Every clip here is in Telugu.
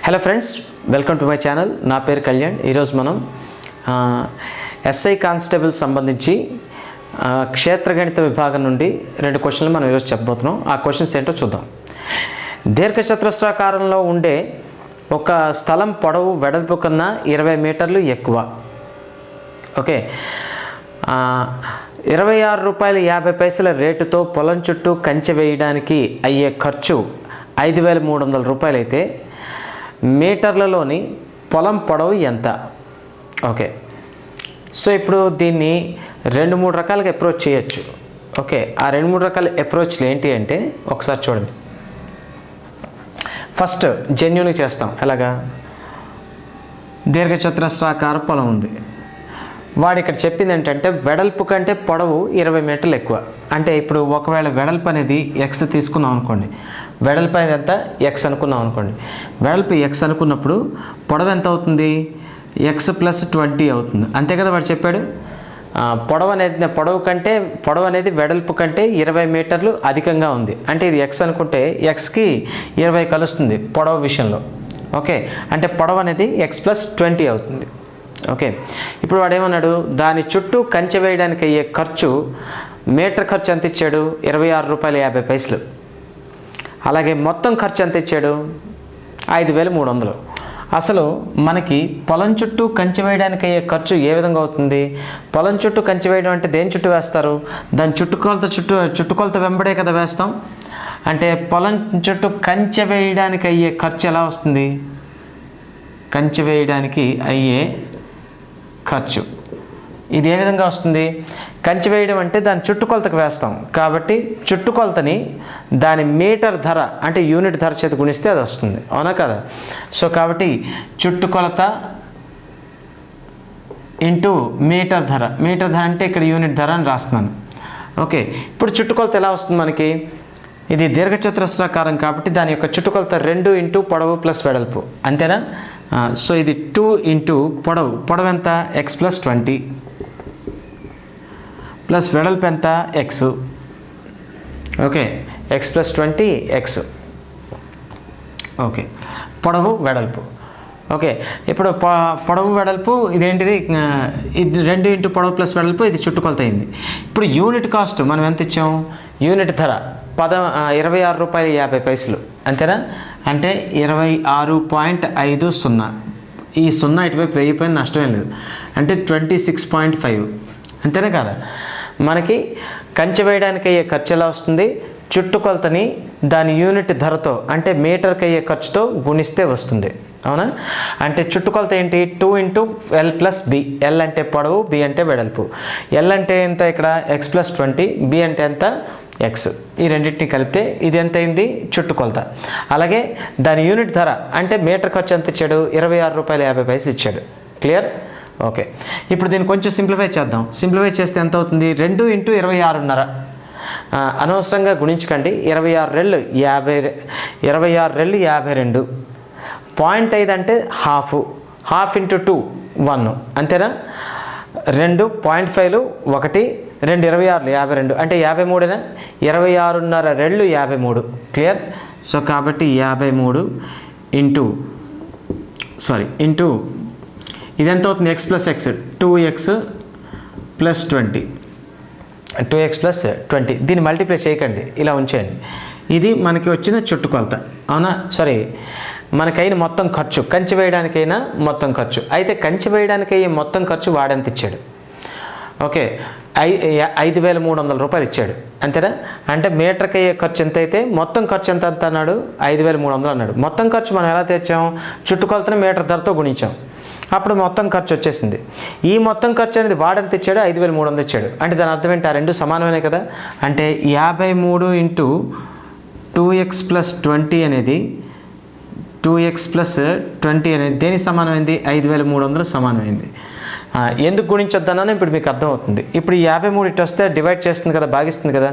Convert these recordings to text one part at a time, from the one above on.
Hello friends, welcome to my channel. నా పేరు కళ్యాణ్. ఈరోజు మనం ఎస్ఐ కానిస్టేబుల్ సంబంధించి క్షేత్రగణిత విభాగం నుండి 2 క్వశ్చన్లు మనం ఈరోజు చెప్పబోతున్నాం. ఆ క్వశ్చన్స్ ఏంటో చూద్దాం. దీర్ఘచతురస్రాకారంలో ఉండే ఒక స్థలం పొడవు వెడల్పు కన్నా 20 మీటర్లు ఎక్కువ. ఓకే, ₹26.50 రేటుతో పొలం చుట్టూ కంచె వేయడానికి అయ్యే ఖర్చు 5,300 రూపాయలు అయితే మీటర్లలోని పొలం పొడవు ఎంత? ఓకే, సో ఇప్పుడు దీన్ని 2-3 రకాలుగా అప్రోచ్ చేయొచ్చు. ఓకే, ఆ 2-3 రకాల అప్రోచ్లు ఏంటి అంటే ఒకసారి చూడండి. ఫస్ట్ జెన్యూన్గా చేస్తాం. ఎలాగా? దీర్ఘచతురస్రాకార పొలం ఉంది. వాడు ఇక్కడ చెప్పింది ఏంటంటే వెడల్పు కంటే పొడవు 20 మీటర్లు ఎక్కువ. అంటే ఇప్పుడు ఒకవేళ వెడల్పు అనేది ఎక్స్ తీసుకున్నాం అనుకోండి, వెడల్పు అనేది ఎంత ఎక్స్ అనుకున్నాం అనుకోండి, వెడల్పు ఎక్స్ అనుకున్నప్పుడు పొడవు ఎంత అవుతుంది? ఎక్స్ ప్లస్ 20 అవుతుంది. అంతే కదా వాడు చెప్పాడు. పొడవు అనేది వెడల్పు కంటే 20 మీటర్లు అధికంగా ఉంది. అంటే ఇది ఎక్స్ అనుకుంటే ఎక్స్కి 20 కలుస్తుంది పొడవు విషయంలో. ఓకే, అంటే పొడవు అనేది ఎక్స్ ప్లస్ 20 అవుతుంది. ఓకే, ఇప్పుడు వాడు ఏమన్నాడు? దాని చుట్టూ కంచె వేయడానికి అయ్యే ఖర్చు మీటర్ ఖర్చు ఎంత ఇచ్చాడు? ₹26.50. అలాగే మొత్తం ఖర్చు ఎంత ఇచ్చాడు? 5,300. అసలు మనకి పొలం చుట్టూ కంచె వేయడానికి అయ్యే ఖర్చు ఏ విధంగా అవుతుంది? పొలం చుట్టూ కంచె వేయడం అంటే దేని చుట్టూ వేస్తారు? దాని చుట్టుకొలత వెంబడే కదా వేస్తాం. అంటే పొలం చుట్టూ కంచె వేయడానికి అయ్యే ఖర్చు ఎలా వస్తుంది? కంచె వేయడానికి అయ్యే ఖర్చు ఇది ఏ విధంగా వస్తుంది? కంచె వేయడం అంటే దాని చుట్టుకొలతకు వేస్తాం కాబట్టి చుట్టుకొలతని దాని మీటర్ ధర అంటే యూనిట్ ధర చేత గుణిస్తే అది వస్తుంది. అవునా కదా? సో కాబట్టి చుట్టుకొలత ఇంటూ మీటర్ ధర. మీటర్ ధర అంటే ఇక్కడ యూనిట్ ధర అని రాస్తున్నాను. ఓకే, ఇప్పుడు చుట్టుకొలత ఎలా వస్తుంది మనకి? ఇది దీర్ఘచతురస్రాకారం కాబట్టి దాని యొక్క చుట్టుకొలత 2 ఇంటూ పొడవు ప్లస్ వెడల్పు. అంతేనా? సో ఇది 2 ఇంటూ పొడవు ఎంత? ఎక్స్ ప్లస్ 20 ప్లస్ వెడల్పు ఎంత? X. Okay, X plus 20 X. Okay, పొడవు వెడల్పు. ఓకే, ఇప్పుడు పొడవు వెడల్పు ఇదేంటిది? ఇది 2 ఇంటూ పొడవు ప్లస్ వెడల్పు. ఇది చుట్టుకొలత అయింది. ఇప్పుడు యూనిట్ కాస్ట్ మనం ఎంత ఇచ్చాం? యూనిట్ ధర ₹26.50. అంతేనా? అంటే 26.50. ఈ 0 ఇటువైపు వేయిపోయిన నష్టమేం లేదు. అంటే 26.5. అంతేనా కదా? మనకి కంచె వేయడానికి అయ్యే ఖర్చు ఎలా వస్తుంది? చుట్టుకొలతని దాని యూనిట్ ధరతో అంటే మీటర్కి అయ్యే ఖర్చుతో గుణిస్తే వస్తుంది. అవునా? అంటే చుట్టుకొలత ఏంటి? 2 into L plus B. L అంటే పొడవు, బి అంటే వెడల్పు. ఎల్ అంటే ఎంత? ఇక్కడ ఎక్స్ ప్లస్ 20, బి అంటే ఎంత? ఎక్స్. ఈ రెండింటిని కలిపితే ఇది ఎంత అయింది? చుట్టుకొలత. అలాగే దాని యూనిట్ ధర అంటే మీటర్ ఖర్చు ఎంత ఇచ్చాడు? ₹26.50 ఇచ్చాడు. క్లియర్? ఓకే, ఇప్పుడు దీన్ని కొంచెం సింప్లిఫై చేద్దాం. సింప్లిఫై చేస్తే ఎంత అవుతుంది? 2 ఇంటూ 26.5. అనవసరంగా గుణించకండి. 26 రెళ్ళు 52. 0.5 అంటే హాఫ్ ఇంటూ 2 1. అంతేనా? 2 0.5 1 2 26 52 అంటే 53. 26.5 రెళ్ళు 53. క్లియర్? సో కాబట్టి 53 ఇంటూ ఇది ఎంత అవుతుంది? X plus X 2x plus 20. 2x plus 20. దీన్ని మల్టిప్లై చేయకండి, ఇలా ఉంచేయండి. ఇది మనకి వచ్చిన చుట్టుకొలత. అవునా? సారీ, మనకైన మొత్తం ఖర్చు, కంచె వేయడానికైనా మొత్తం ఖర్చు. అయితే కంచె వేయడానికి అయ్యే మొత్తం ఖర్చు వాడెంత ఇచ్చాడు? ఓకే, 5,300 రూపాయలు ఇచ్చాడు. అంతేనా? అంటే మీటర్కి అయ్యే ఖర్చు ఎంత అయితే మొత్తం ఖర్చు ఎంత అన్నాడు? 5,300 అన్నాడు. మొత్తం ఖర్చు మనం ఎలా తెచ్చాం? చుట్టుకొలతని మీటర్ ధరతో గుణించాం. అప్పుడు మొత్తం ఖర్చు వచ్చేసింది. ఈ మొత్తం ఖర్చు అనేది వాడెంత ఇచ్చాడు? 5,300 ఇచ్చాడు. అంటే దాని అర్థం ఏంటి? ఆ రెండు సమానమే కదా. అంటే 53 ఇంటూ 2x ప్లస్ 20 అనేది 2x ప్లస్ 20 అనేది దేనికి సమానమైంది? 5,300 సమానమైంది. ఎందుకు గుణించొద్దన్నానో ఇప్పుడు మీకు అర్థమవుతుంది. ఇప్పుడు ఈ 53 ఇటు వస్తే డివైడ్ చేస్తుంది కదా, భాగిస్తుంది కదా.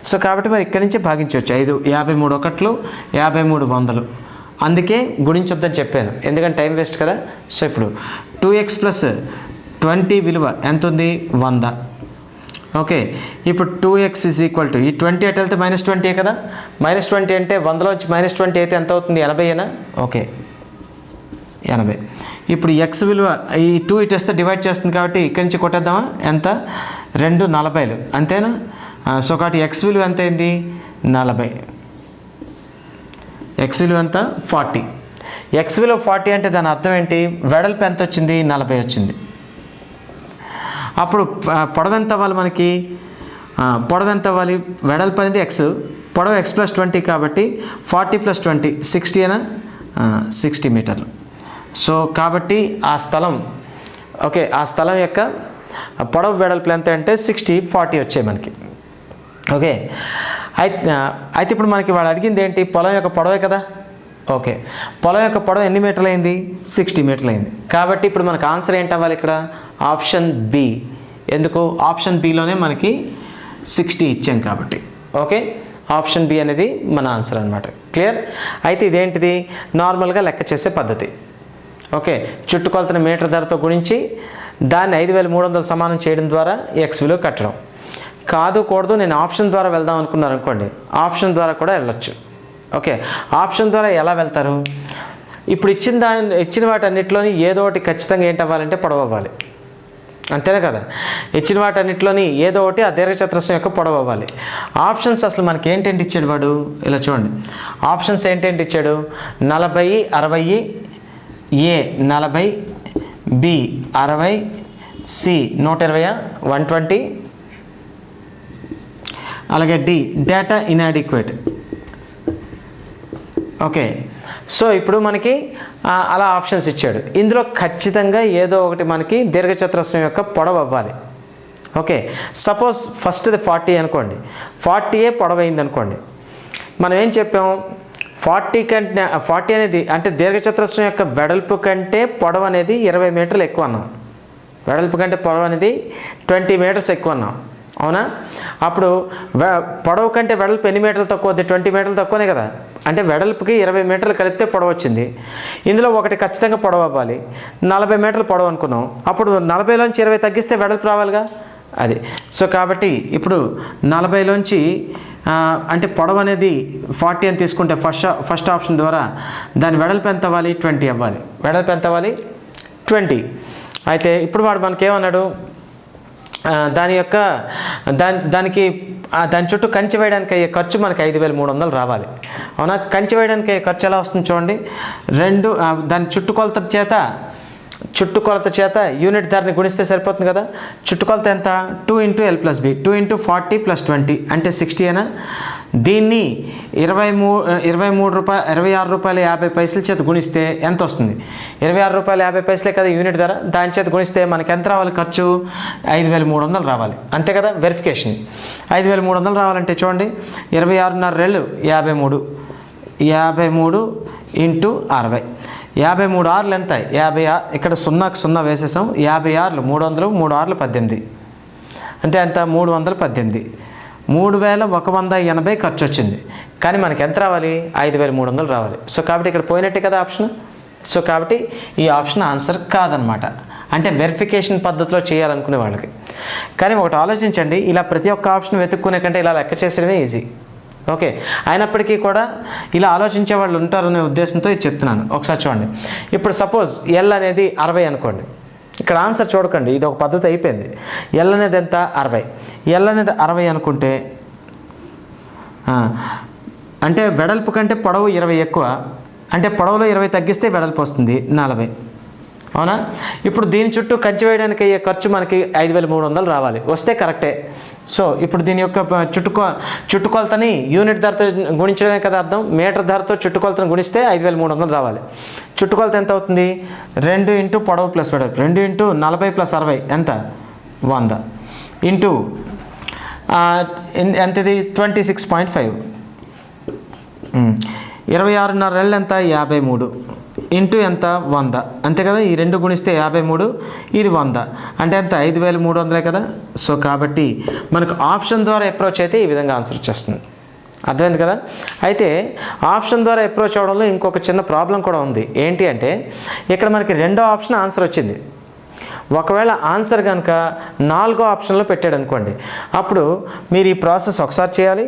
సో కాబట్టి మరి ఇక్కడి నుంచి భాగించవచ్చు. 53 ఒకట్లు 53 వందలు. అందుకే గుణించొద్దని చెప్పాను, ఎందుకంటే టైం వేస్ట్ కదా. సో ఇప్పుడు 2x ప్లస్ 20 విలువ ఎంత ఉంది? 100. ఓకే, ఇప్పుడు 2x ఈజ్ ఈక్వల్ టు ఈ 20 ఎటు వెళ్తే -20 కదా. -20 అంటే 100లోంచి -20 అయితే ఎంత అవుతుంది? 80. ఓకే, 80. ఇప్పుడు ఎక్స్ విలువ ఈ 2 ఇటు వస్తే డివైడ్ చేస్తుంది కాబట్టి ఇక్కడి నుంచి కొట్టేద్దామా? ఎంత? 2 40. అంతేనా? సో కాబట్టి ఎక్స్ విలువ ఎంత అయింది? 40. ఎక్స్ విలువ ఎంత? 40. ఎక్స్ విలువ 40 అంటే దాని అర్థం ఏంటి? వెడల్పు ఎంత వచ్చింది? 40 వచ్చింది. అప్పుడు పొడవు ఎంత అవ్వాలి మనకి? పొడవు ఎంత అవ్వాలి? వెడల్పు అనేది ఎక్స్, పొడవు ఎక్స్ ప్లస్ 20 కాబట్టి 40 + 20 60 అయినా 60 మీటర్లు. సో కాబట్టి ఆ స్థలం ఓకే, ఆ స్థలం యొక్క పొడవు వెడల్పులు ఎంత అంటే 60 40 వచ్చాయి మనకి. ఓకే, అయితే ఇప్పుడు మనకి వాడు అడిగింది ఏంటి? పొలం యొక్క పొడవే కదా. ఓకే, పొలం యొక్క పొడవు ఎన్ని మీటర్లు అయింది? 60 మీటర్లు అయింది. కాబట్టి ఇప్పుడు మనకు ఆన్సర్ ఏంటి అవ్వాలి ఇక్కడ? Option B. ఎందుకు? ఆప్షన్ బిలోనే మనకి 60 ఇచ్చాం కాబట్టి. ఓకే, ఆప్షన్ బి అనేది మన ఆన్సర్ అనమాట. క్లియర్? అయితే ఇదేంటిది? నార్మల్గా లెక్క చేసే పద్ధతి. ఓకే, చుట్టుకొలతని మీటర్ ధరతో గుణించి దాన్ని 5300 సమానం చేయడం ద్వారా ఎక్స్ విలువ కట్టడం. కూడదు నేను ఆప్షన్ ద్వారా వెళ్దాం అనుకున్నారు అనుకోండి, ఆప్షన్ ద్వారా కూడా వెళ్ళొచ్చు. ఓకే, ఆప్షన్ ద్వారా ఎలా వెళ్తారు? ఇప్పుడు ఇచ్చిన వాటన్నిటిలోని ఏదో ఒకటి ఖచ్చితంగా ఏంటి అవ్వాలంటే పొడవు అవ్వాలి. అంతేనా కదా? ఇచ్చిన వాటన్నిటిలోని ఏదో ఒకటి ఆ దీర్ఘచతురస్రం యొక్క పొడవు అవ్వాలి. ఆప్షన్స్ అసలు మనకి ఏంటంటే ఇచ్చాడు వాడు? ఇలా చూడండి, ఆప్షన్స్ ఏంటంటే ఇచ్చాడు? 40 60, ఏ 40, బి 60, సి 120, 120, అలాగే D data inadequate. Okay, so ఇప్పుడు మనకి అలా ఆప్షన్స్ ఇచ్చాడు. ఇందులో ఖచ్చితంగా ఏదో ఒకటి మనకి దీర్ఘచతురస్రం యొక్క పొడవు అవ్వాలి. ఓకే, సపోజ్ ఫస్ట్ది 40 అనుకోండి, 40 పొడవు అయింది అనుకోండి. మనం ఏం చెప్పాం? 40 అనేది అంటే దీర్ఘచతురస్రం యొక్క వెడల్పు కంటే పొడవు అనేది 20 మీటర్లు ఎక్కువ అన్నాం. వెడల్పు కంటే పొడవు అనేది 20 మీటర్స్ ఎక్కువ అన్నాం. అవునా? అప్పుడు పొడవు కంటే వెడల్పు ఎన్ని మీటర్లు తక్కువ? 20 మీటర్లు తక్కువనే కదా. అంటే వెడల్పుకి 20 మీటర్లు కలిపితే పొడవు వచ్చింది. ఇందులో ఒకటి ఖచ్చితంగా పొడవు అవ్వాలి. 40 మీటర్లు పొడవు అనుకున్నాం. అప్పుడు 40లోంచి 20 తగ్గిస్తే వెడల్పు రావాలిగా. అది సో కాబట్టి ఇప్పుడు 40లోంచి అంటే పొడవు అనేది 40 అని తీసుకుంటే ఫస్ట్ ఆప్షన్ ద్వారా దాని వెడల్పు ఎంత అవ్వాలి? 20 అవ్వాలి. వెడల్పు ఎంత అవ్వాలి? 20. అయితే ఇప్పుడు వాడు మనకేమన్నాడు? దాని చుట్టూ కంచె వేయడానికి అయ్యే ఖర్చు మనకి 5300 రావాలి. అవునా? కంచె వేయడానికి అయ్యే ఖర్చు ఎలా వస్తుంది చూడండి. దాని చుట్టుకొలత చేత యూనిట్ ధరని గుణిస్తే సరిపోతుంది కదా. చుట్టుకొలత ఎంత? 2 × L + B, 2 × 40 + 20 అంటే 60 అయినా. దీన్ని 26 రూపాయలు 50 పైసల చేత గుణిస్తే ఎంత వస్తుంది? 26 రూపాయలు 50 పైసలే కదా యూనిట్ ధర. దాని చేత గుణిస్తే మనకి ఎంత రావాలి? ఖర్చు 5300 రావాలి. అంతే కదా? వెరిఫికేషన్ 5300 రావాలంటే చూడండి, 26.5 53, 53 × 60. 53 ఆర్లు ఎంత? 50. ఇక్కడ 0కి 0 వేసేసాం. 50 ఆర్లు 300, 3 ఆర్లు 18 అంటే ఎంత? 318. 3180 ఖర్చు వచ్చింది. కానీ మనకి ఎంత రావాలి? 5300 రావాలి. సో కాబట్టి ఇక్కడ పోయినట్టే కదా ఆప్షన్. సో కాబట్టి ఈ ఆప్షన్ ఆన్సర్ కాదనమాట. అంటే వెరిఫికేషన్ పద్ధతిలో చేయాలనుకునే వాళ్ళకి. కానీ ఒకటి ఆలోచించండి, ఇలా ప్రతి ఒక్క ఆప్షన్ వెతుక్కునే కంటే ఇలా లెక్క చేసేయడమే ఈజీ. ఓకే, అయినప్పటికీ కూడా ఇలా ఆలోచించే వాళ్ళు ఉంటారనే ఉద్దేశంతో ఇది చెప్తున్నాను. ఒకసారి చూడండి. ఇప్పుడు సపోజ్ ఎల్ అనేది 60 అనుకోండి. ఇక్కడ ఆన్సర్ చూడకండి, ఇది ఒక పద్ధతి అయిపోయింది. ఎల్ అనేది ఎంత? 60. ఎల్ అనేది 60 అనుకుంటే అంటే వెడల్పు కంటే పొడవు 20 ఎక్కువ. అంటే పొడవులో 20 తగ్గిస్తే వెడల్పు వస్తుంది 40. అవునా? ఇప్పుడు దీని చుట్టూ కంచె వేయడానికి అయ్యే ఖర్చు మనకి 5300 రావాలి. వస్తే కరెక్టే. సో ఇప్పుడు దీని యొక్క చుట్టుకొలతని యూనిట్ ధరతో గుణించడమే కదా అర్థం. మీటర్ ధరతో చుట్టుకొలతను గుణిస్తే 5300 రావాలి. చుట్టుకొలత ఎంత అవుతుంది? 2 × పొడవు + వెడల్పు, 2 × 40 + 60 ఎంత? 100 ఇంటూ ఎంతది? 26.5. 26.5 ఎంత? 53 ఇంటూ ఎంత? 100. అంతే కదా. ఈ రెండు గుణిస్తే 53, ఇది 100 అంటే ఎంత? 5300 కదా. సో కాబట్టి మనకు ఆప్షన్ ద్వారా అప్రోచ్ అయితే ఈ విధంగా ఆన్సర్ వచ్చేస్తుంది. అర్థమైంది కదా. అయితే ఆప్షన్ ద్వారా అప్రోచ్ అవడంలో ఇంకొక చిన్న ప్రాబ్లం కూడా ఉంది. ఏంటి అంటే ఇక్కడ మనకి రెండో ఆప్షన్ ఆన్సర్ వచ్చింది. ఒకవేళ ఆన్సర్ కనుక 4వ ఆప్షన్లో పెట్టాడు అనుకోండి, అప్పుడు మీరు ఈ ప్రాసెస్ ఒకసారి చేయాలి,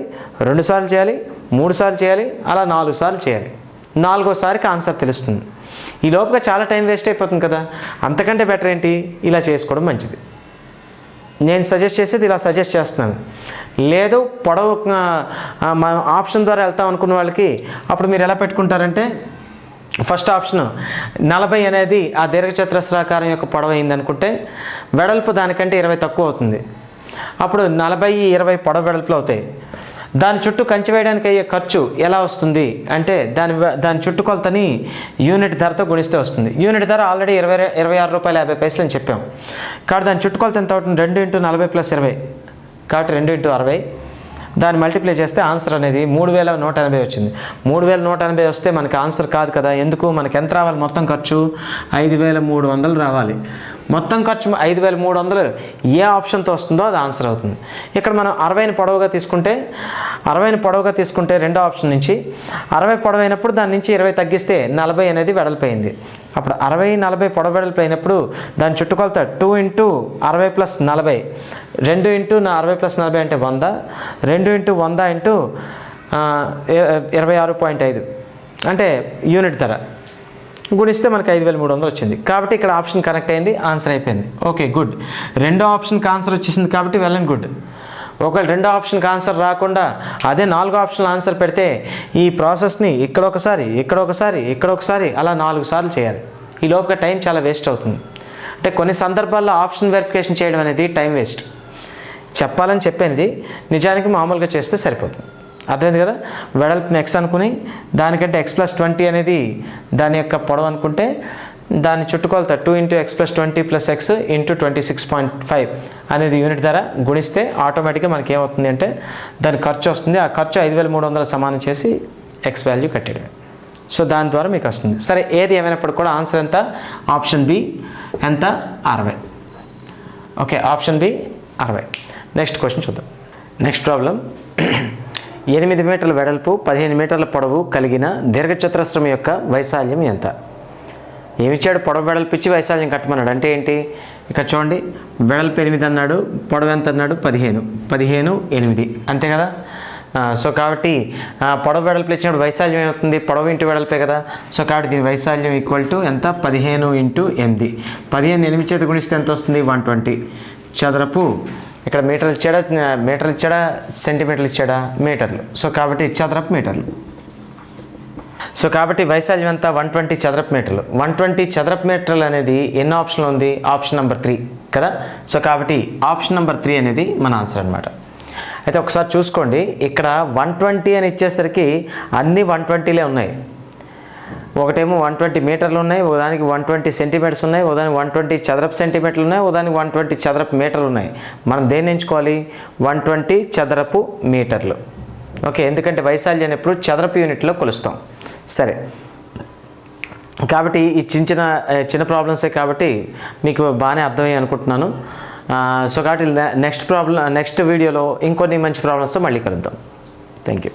2 సార్లు చేయాలి, 3 సార్లు చేయాలి, అలా 4 సార్లు చేయాలి. 4వ సారికి ఆన్సర్ తెలుస్తుంది. ఈ లోపుగా చాలా టైం వేస్ట్ అయిపోతుంది కదా. అంతకంటే బెటర్ ఏంటి, ఇలా చేసుకోవడం మంచిది. నేను సజెస్ట్ చేసేది ఇలా సజెస్ట్ చేస్తున్నాను. లేదు పొడవు ఆప్షన్ ద్వారా వెళ్తాం అనుకున్న వాళ్ళకి అప్పుడు మీరు ఎలా పెట్టుకుంటారంటే, ఫస్ట్ ఆప్షన్ 40 అనేది ఆ దీర్ఘచతురస్రాకారం యొక్క పొడవు అయింది అనుకుంటే, వెడల్పు దానికంటే 20 తక్కువ అవుతుంది. అప్పుడు 40, 20 పొడవు వెడల్పులు అవుతాయి. దాని చుట్టూ కంచి వేయడానికి అయ్యే ఖర్చు ఎలా వస్తుంది అంటే, దాని చుట్టుకొలతని యూనిట్ ధరతో గుణిస్తే వస్తుంది. యూనిట్ ధర ఆల్రెడీ 26 రూపాయల 50 పైసలు అని చెప్పాం. కాబట్టి దాని చుట్టుకొలత ఎంత అవుతుంది, 2 × 40 + 20, కాబట్టి 2 × 60. దాన్ని మల్టిప్లై చేస్తే ఆన్సర్ అనేది 3180 వచ్చింది. 3180 వస్తే మనకి ఆన్సర్ కాదు కదా. ఎందుకు, మనకి ఎంత రావాలి, మొత్తం ఖర్చు 5300 రావాలి. మొత్తం ఖర్చు 5300 ఏ ఆప్షన్తో వస్తుందో అది ఆన్సర్ అవుతుంది. ఇక్కడ మనం 60ని పొడవుగా తీసుకుంటే రెండో ఆప్షన్ నుంచి 60 పొడవైనప్పుడు దాని నుంచి 20 తగ్గిస్తే 40 అనేది వెడల్పోయింది. అప్పుడు 60, 40 పొడవు వెడల్పోయినప్పుడు దాని చుట్టుకొలత 2 × 60 + 40, 2 × 60 + 40 అంటే 100, 2 × 100 × 26.5 అంటే యూనిట్ ధర గుణిస్తే మనకి 5300 వచ్చింది. కాబట్టి ఇక్కడ ఆప్షన్ కరెక్ట్ అయింది, ఆన్సర్ అయిపోయింది. Okay, good. రెండో ఆప్షన్కి ఆన్సర్ వచ్చేసింది కాబట్టి వెల్ అండ్ గుడ్. ఒకవేళ రెండో ఆప్షన్కి ఆన్సర్ రాకుండా అదే 4 ఆప్షన్లు ఆన్సర్ పెడితే ఈ ప్రాసెస్ని ఇక్కడ ఒకసారి అలా 4 సార్లు చేయాలి. ఈ లోపల టైం చాలా వేస్ట్ అవుతుంది. అంటే కొన్ని సందర్భాల్లో ఆప్షన్ వెరిఫికేషన్ చేయడం అనేది టైం వేస్ట్. చెప్పాలని చెప్పేది నిజానికి మామూలుగా చేస్తే సరిపోతుంది. అర్థమైంది కదా. వెడల్పుని x అనుకుని దానికంటే x + 20 అనేది దాని యొక్క పొడవు అనుకుంటే దాని చుట్టుకొలత 2 × x + 20 + x × 26.5 అనేది యూనిట్ ధర గుణిస్తే ఆటోమేటిక్గా మనకి ఏమవుతుంది అంటే దాని ఖర్చు వస్తుంది. ఆ ఖర్చు 5300 సమానం చేసి x వాల్యూ కట్టేయడం. సో దాని ద్వారా మీకు వస్తుంది. సరే, ఏది ఏమైనప్పుడు కూడా ఆన్సర్ ఎంత, ఆప్షన్ బి ఎంత, 60. Okay, option B 60. Next question చూద్దాం. నెక్స్ట్ ప్రాబ్లం, 8 మీటర్ల వెడల్పు 15 మీటర్ల పొడవు కలిగిన దీర్ఘచతురస్రం యొక్క వైశాల్యం ఎంత? ఏమిచ్చాడు, పొడవు వెడల్పు ఇచ్చి వైశాల్యం కట్టమన్నాడు. అంటే ఏంటి, ఇక్కడ చూడండి, వెడల్పు 8 అన్నాడు, పొడవు ఎంత అన్నాడు, 15, 8 అంతే కదా. సో కాబట్టి పొడవు వెడల్పు ఇచ్చినప్పుడు వైశాల్యం ఏమవుతుంది, పొడవు ఇంటూ వెడల్పే కదా. సో కాబట్టి దీని వైశాల్యం ఈక్వల్ టు ఎంత, 15 × 8. 15 8 చేత గుణిస్తే ఎంత వస్తుంది, 120 చదరపు. ఇక్కడ మీటర్లు ఇచ్చాడా సెంటీమీటర్లు ఇచ్చాడా, మీటర్లు. సో కాబట్టి చదరపు మీటర్లు. సో కాబట్టి వైశాల్యం అంతా 120 చదరపు మీటర్లు. 120 చదరపు మీటర్లు అనేది ఎన్ని ఆప్షన్లు ఉంది, ఆప్షన్ నెంబర్ 3 కదా. సో కాబట్టి ఆప్షన్ నెంబర్ 3 అనేది మన ఆన్సర్ అనమాట. అయితే ఒకసారి చూసుకోండి, ఇక్కడ 120 అని ఇచ్చేసరికి అన్ని 120లే ఉన్నాయి. ఒకటేమో 120 మీటర్లు ఉన్నాయి, ఒకదానికి 120 సెంటీమీటర్స్ ఉన్నాయి, ఒకదానికి 120 చదరపు సెంటీమీటర్లు ఉన్నాయి, ఒకదానికి 120 చదరపు మీటర్లు ఉన్నాయి. మనం దేన్ని ఎంచుకోవాలి, 120 చదరపు మీటర్లు. ఓకే, ఎందుకంటే వైశాల్యాన్ని ఎప్పుడు చదరపు యూనిట్లో కొలుస్తాం. సరే, కాబట్టి ఈ చిన్న ప్రాబ్లమ్సే కాబట్టి మీకు బాగానే అర్థమయ్యి అనుకుంటున్నాను. సో కాబట్టి నెక్స్ట్ వీడియోలో ఇంకొన్ని మంచి ప్రాబ్లమ్స్తో మళ్ళీ కలుద్దాం. Thank you.